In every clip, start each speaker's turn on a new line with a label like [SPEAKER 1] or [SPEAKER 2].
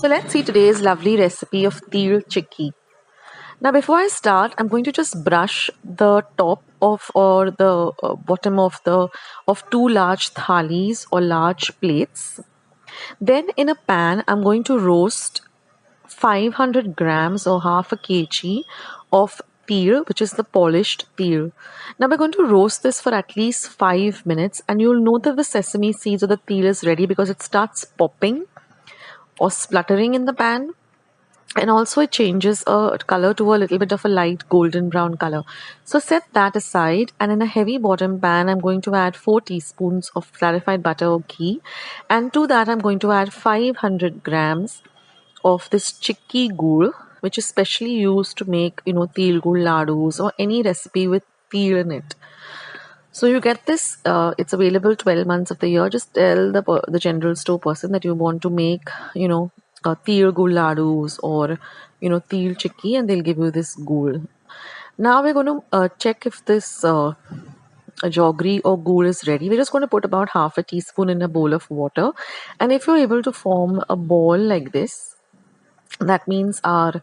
[SPEAKER 1] So let's see today's lovely recipe of Til Chikki. Now before I start, I'm going to just brush the top of or the bottom of two large thalis or large plates. Then in a pan, I'm going to roast 500 grams or half a kg of til, which is the polished til. Now we're going to roast this for at least 5 minutes, and you'll know that the sesame seeds or the til is ready because it starts popping or spluttering in the pan, and also it changes a color to a little bit of a light golden brown color. So set that aside, and in a heavy bottom pan I'm going to add 4 teaspoons of clarified butter or ghee, and to that I'm going to add 500 grams of this chikki gur, which is specially used to make til gur ladus or any recipe with til in it. So you get this, it's available 12 months of the year. Just tell the general store person that you want to make, til gul ladus or, til chikki, and they'll give you this gul. Now we're going to check if this jaggery or gul is ready. We're just going to put about half a teaspoon in a bowl of water. And if you're able to form a ball like this, that means our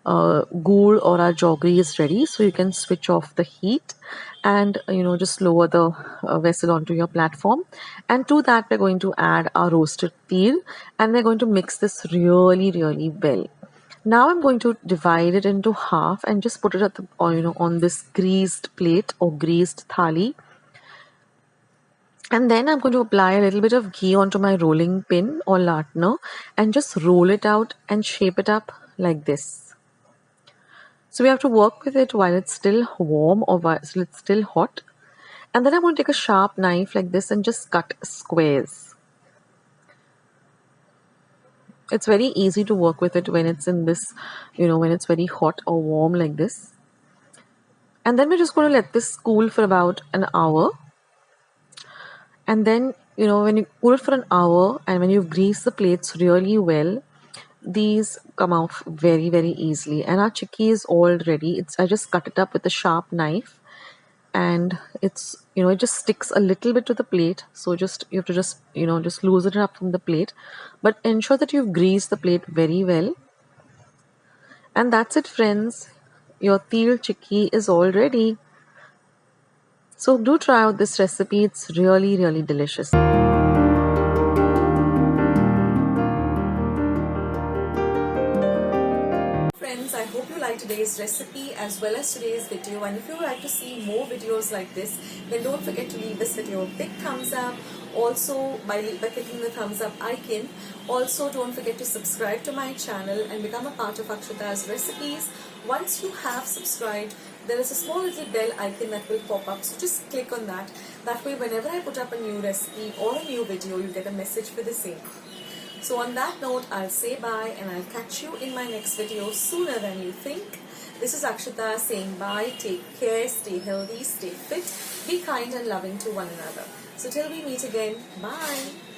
[SPEAKER 1] gul or our jaggery is ready. So you can switch off the heat and just lower the vessel onto your platform, and to that we're going to add our roasted til, and we're going to mix this really well. Now I'm going to divide it into half and just put it at the on this greased plate or greased thali, and then I'm going to apply a little bit of ghee onto my rolling pin or latner and just roll it out and shape it up like this. So we have to work with it while it's still warm or while it's still hot. And then I'm going to take a sharp knife like this and just cut squares. It's very easy to work with it when it's in this, when it's very hot or warm like this. And then we're just going to let this cool for about an hour. And then, when you cool it for an hour and when you've greased the plates really well, these come off very easily, and our chikki is all ready. I just cut it up with a sharp knife, and it's it just sticks a little bit to the plate, so you have to just loosen it up from the plate, but ensure that you've greased the plate very well. And that's it, friends. Your til chikki is all ready. So do try out this recipe. It's really delicious.
[SPEAKER 2] Friends, I hope you liked today's recipe as well as today's video, and if you would like to see more videos like this, then don't forget to leave this video a big thumbs up. Also by clicking the thumbs up icon. Also don't forget to subscribe to my channel and become a part of Akshata's Recipes. Once you have subscribed, there is a small little bell icon that will pop up, so just click on that. That way whenever I put up a new recipe or a new video, you get a message for the same. So on that note, I'll say bye, and I'll catch you in my next video sooner than you think. This is Akshata saying bye. Take care, stay healthy, stay fit, be kind and loving to one another. So till we meet again, bye.